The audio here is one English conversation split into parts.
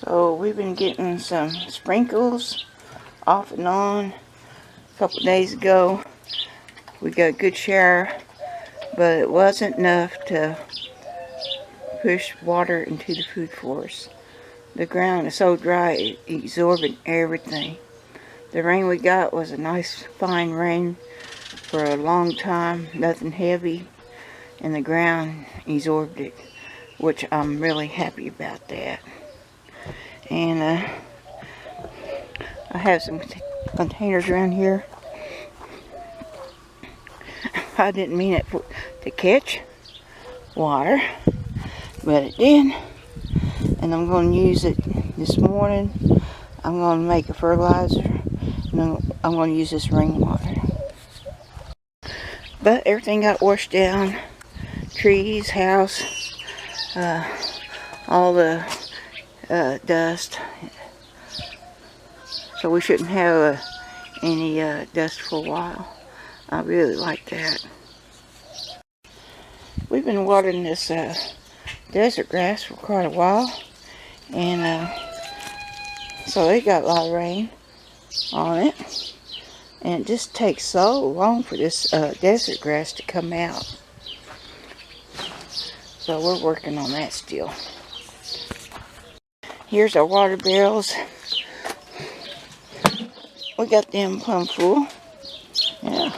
So we've been getting some sprinkles off and on. A couple days ago we got a good shower, but it wasn't enough to push water into the food forest. The ground is so dry it absorbed everything. The rain we got was a nice fine rain for a long time, nothing heavy, and the ground absorbed it, which I'm really happy about that. And I have some containers around here. I didn't mean it to catch water, but it did. And I'm going to use it this morning. I'm going to make a fertilizer, and I'm going to use this rainwater. But everything got washed down. Trees, house, all the dust. So we shouldn't have any dust for a while. I really like that. We've been watering this desert grass for quite a while, and so it got a lot of rain on it, and it just takes so long for this desert grass to come out. So we're working on that still. Here's our water barrels. We got them plumb full. Yeah.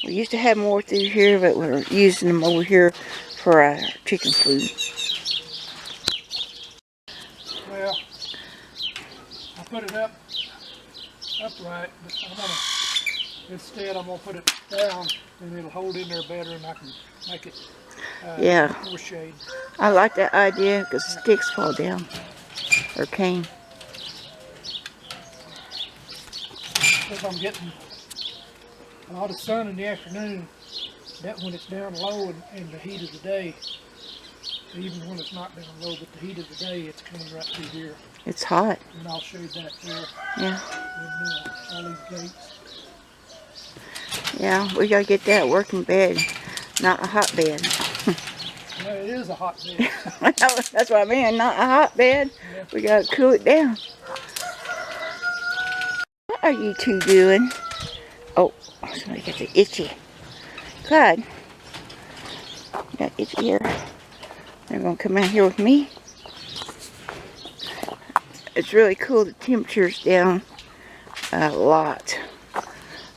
We used to have more through here, but we're using them over here for our chicken food. Well, I put it upright, but instead I'm gonna put it down, and it'll hold in there better, and I can make it more shade. I like that idea because sticks fall down, or cane. Because I'm getting a lot of sun in the afternoon, that when it's down low in the heat of the day, even when it's not down low, but the heat of the day, it's coming right through here. It's hot. And I'll shade that there. Yeah. And all these gates. Yeah, we gotta get that working bed, not a hot bed. Yeah, it is a hot bed. That's what I mean, not a hot bed. Yeah. We gotta cool it down. What are you two doing? Oh, somebody got the itchy. Clyde, you got itchy here. They're gonna come out here with me. It's really cool. The temperature's down a lot.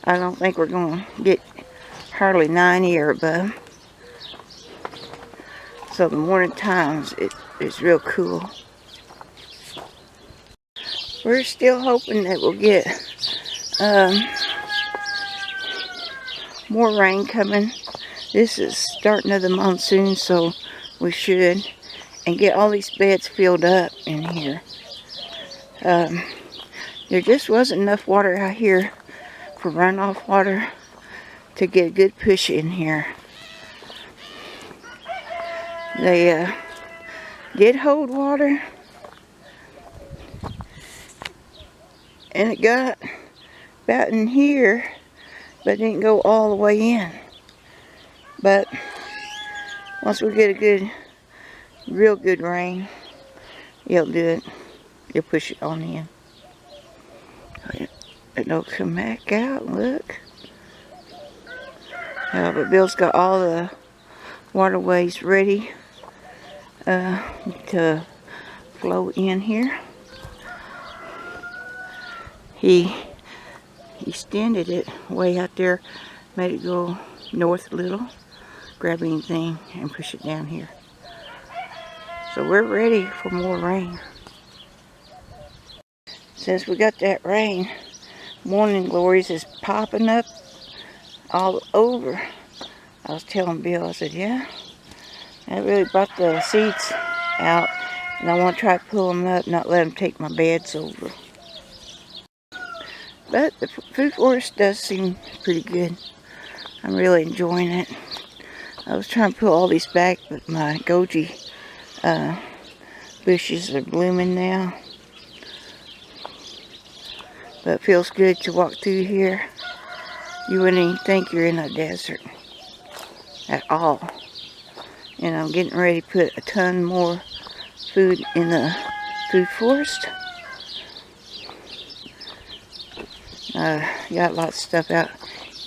I don't think we're gonna get hardly 90 or above. So the morning times it's real cool. We're still hoping that we'll get more rain coming. This is starting of the monsoon, so we should, and get all these beds filled up in here. There just wasn't enough water out here for runoff water to get a good push in here. They did hold water, and it got about in here, but didn't go all the way in. But once we get a good, real good rain, it'll do it. It'll push it on in. It'll come back out. Look. But Bill's got all the waterways ready to flow in here. He extended it way out there, made it go north a little, grab anything and push it down here. So we're ready for more rain. Since we got that rain, morning glories is popping up all over. I was telling Bill, I said, yeah, that really brought the seeds out, and I want to try to pull them up, not let them take my beds over. But the food forest does seem pretty good. I'm really enjoying it. I was trying to pull all these back, but my goji bushes are blooming now. But it feels good to walk through here. You wouldn't even think you're in a desert at all. And I'm getting ready to put a ton more food in the food forest. Got a lot of stuff out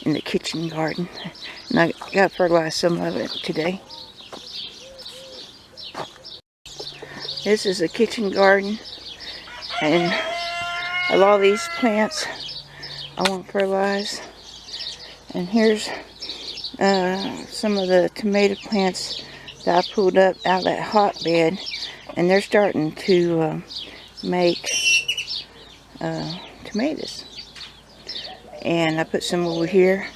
in the kitchen garden. And I got to fertilize some of it today. This is a kitchen garden. And a lot of these plants I want to fertilize. And here's some of the tomato plants that I pulled up out of that hotbed. And they're starting to make tomatoes. And I put some over here.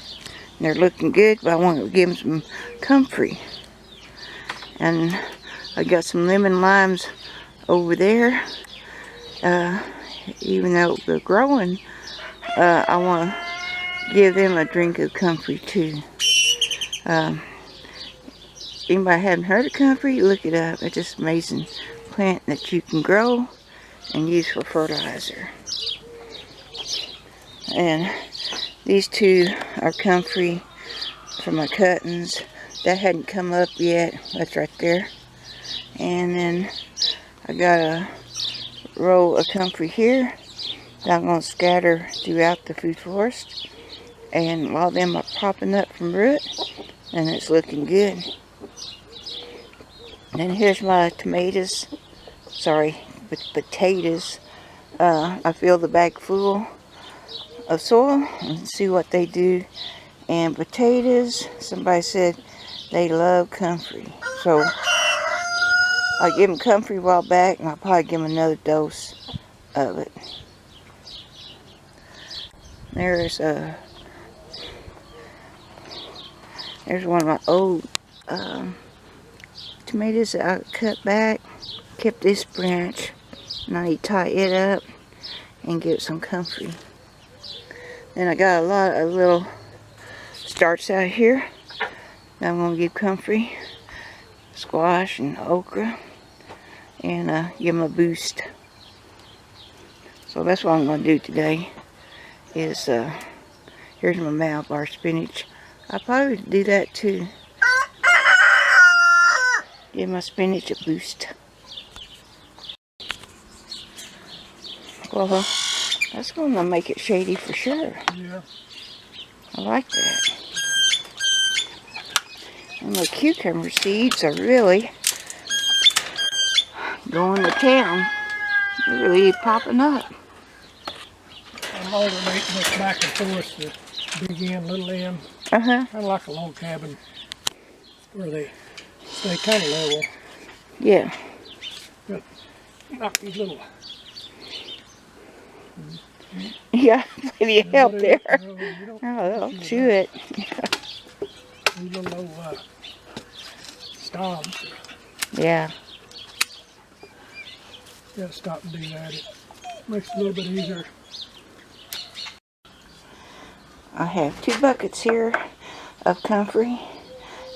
And they're looking good, but I want to give them some comfrey. And I got some lemon limes over there. Even though they're growing, I want to give them a drink of comfrey too. Anybody haven't heard of comfrey? Look it up. It's just an amazing plant that you can grow and use for fertilizer. And these two are comfrey from my cuttings. That hadn't come up yet. That's right there. And then I got a row of comfrey here that I'm going to scatter throughout the food forest. And a lot of them are popping up from root. And it's looking good. And here's my tomatoes. Sorry, potatoes. I filled the bag full of soil and see what they do. And potatoes, somebody said they love comfrey. So I gave them comfrey a while back, and I'll probably give them another dose of it. There's one of my old tomatoes that I cut back. Kept this branch, and I need to tie it up and give it some comfrey. Then I got a lot of little starts out here that I'm going to give comfrey, squash and okra, and give them a boost. So that's what I'm going to do today. Is here's my Malabar spinach. I'll probably do that too. Give my spinach a boost. Well, that's going to make it shady for sure. Yeah. I like that. And the cucumber seeds are really going to town. They're really popping up. I'm alternating this back and forth, the big end, little end. Uh-huh. Kind of like a log cabin where they stay kind of level. Yeah. But not these little. Yeah, plenty of help there. No, Oh, don't chew it. These little stomps. Yeah. You gotta stop and do that. It makes it a little bit easier. I have 2 buckets here of comfrey,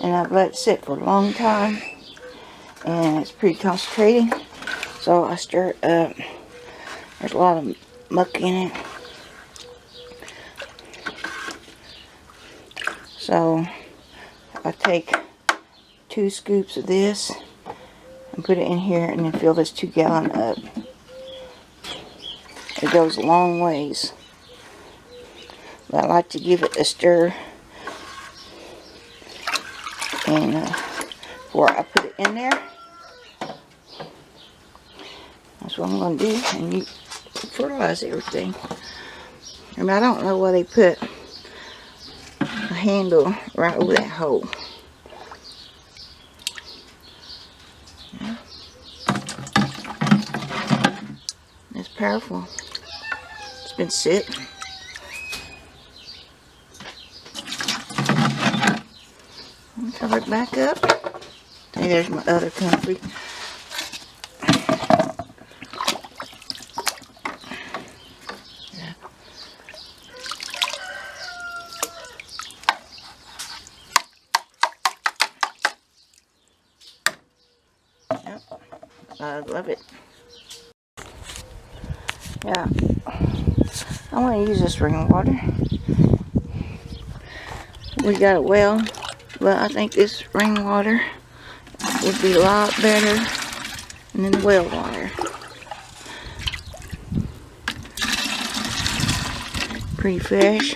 and I've let it sit for a long time, and it's pretty concentrated. So I stir it up. There's a lot of muck in it. So I take 2 scoops of this and put it in here, and then fill this 2-gallon up. It goes a long ways. But I like to give it a stir, and before I put it in there, that's what I'm going to do. And you fertilize everything. And I don't know why they put a handle right over that hole. Yeah. It's powerful. It's been sitting. Cover it back up. Hey, there's my other comfrey. Yeah. Yep. I love it. Yeah. I want to use this rainwater. We got it well. But I think this rainwater would be a lot better than the well water. Pretty fresh.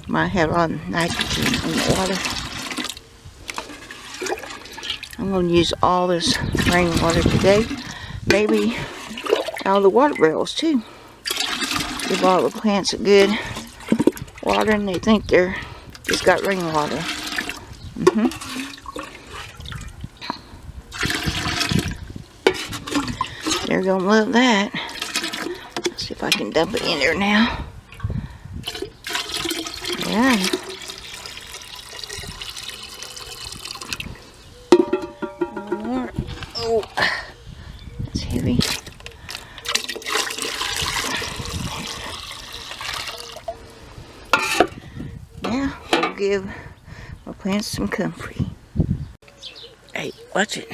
Might have a lot of nitrogen in the water. I'm going to use all this rainwater today. Maybe all the water barrels too. Give all the plants a good water and they think they're just got rainwater. They're going to love that. Let's see if I can dump it in there now. Yeah. One more. Oh, that's heavy. Now we'll give my plants some comfrey. Hey, watch it.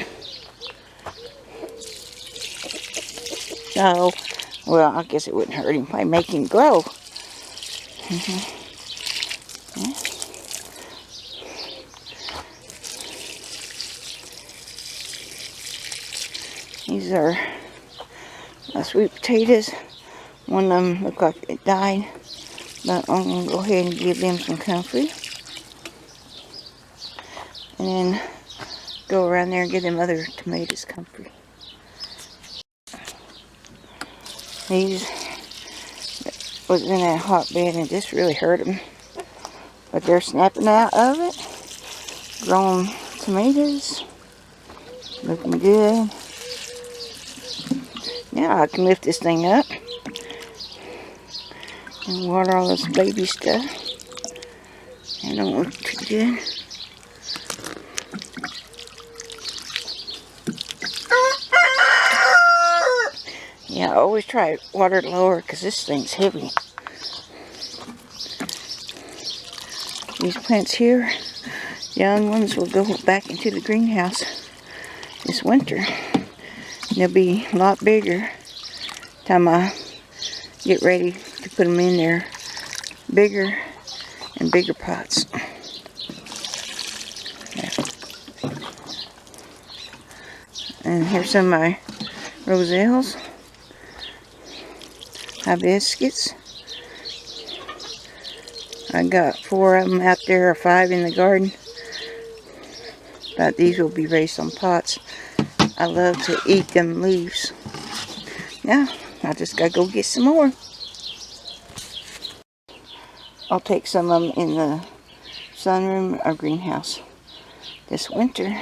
No, well, I guess it wouldn't hurt him by making him grow. Yeah. These are sweet potatoes. One of them looked like it died, but I'm going to go ahead and give them some comfrey. And then go around there and give them other tomatoes comfrey. These was in that hotbed and just really hurt them. But they're snapping out of it. Growing tomatoes. Looking good. Now I can lift this thing up and water all this baby stuff. They don't look too good. Yeah, I always try to water it lower because this thing's heavy. These plants here, young ones, will go back into the greenhouse this winter. They'll be a lot bigger time I get ready to put them in there. Bigger and bigger pots. Yeah. And here's some of my roselles. Hibiscus. I got 4 of them out there, or 5 in the garden. But these will be raised on pots. I love to eat them leaves. Now, I just gotta go get some more. I'll take some of them in the sunroom or greenhouse this winter.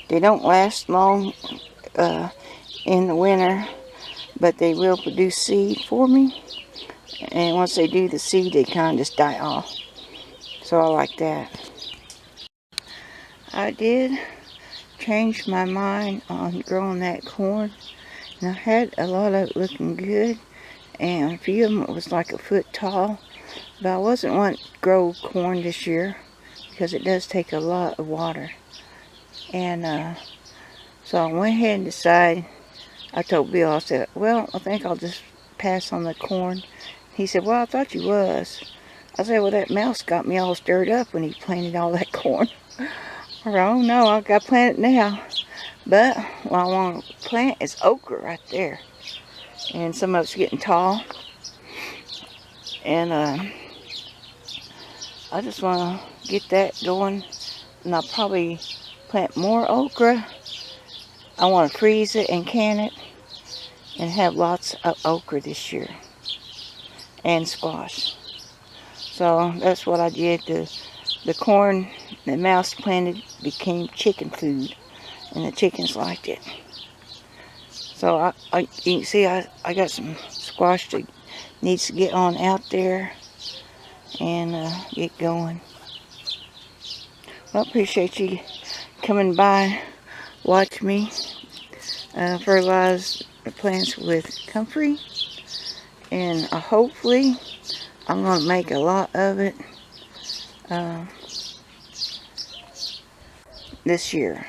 They don't last long in the winter, but they will produce seed for me. And once they do, the seed, they kind of just die off. So I like that. I did change my mind on growing that corn. And I had a lot of it looking good. And a few of them was like a foot tall. But I wasn't wanting to grow corn this year because it does take a lot of water. And so I went ahead and decided, I told Bill, I said, well, I think I'll just pass on the corn. He said, well, I thought you was. I said, well, that mouse got me all stirred up when he planted all that corn. I said, oh no, I got to plant it now. But what I want to plant is okra right there. And some of it's getting tall. And I just want to get that going. And I'll probably plant more okra. I want to freeze it and can it. And have lots of okra this year. And squash. So that's what I did. The corn the mouse planted became chicken food. And the chickens liked it. So you can see I got some squash that needs to get on out there. And get going. Well, appreciate you coming by. Watch me fertilize the plants with comfrey. And hopefully I'm going to make a lot of it this year.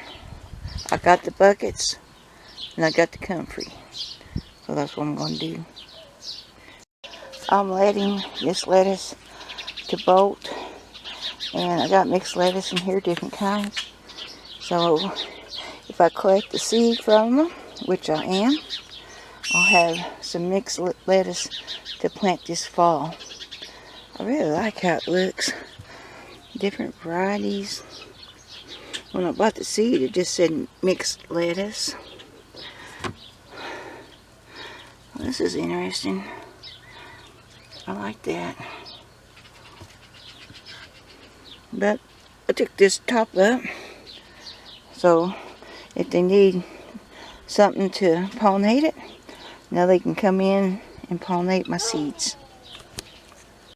I got the buckets and I got the comfrey. So that's what I'm going to do. I'm letting this lettuce to bolt. And I got mixed lettuce in here, different kinds. So if I collect the seed from them, which I am, I'll have some mixed lettuce to plant this fall. I really like how it looks. Different varieties. When I bought the seed, it just said mixed lettuce. Well, this is interesting. I like that. But I took this top up, so if they need something to pollinate it, now they can come in and pollinate my seeds.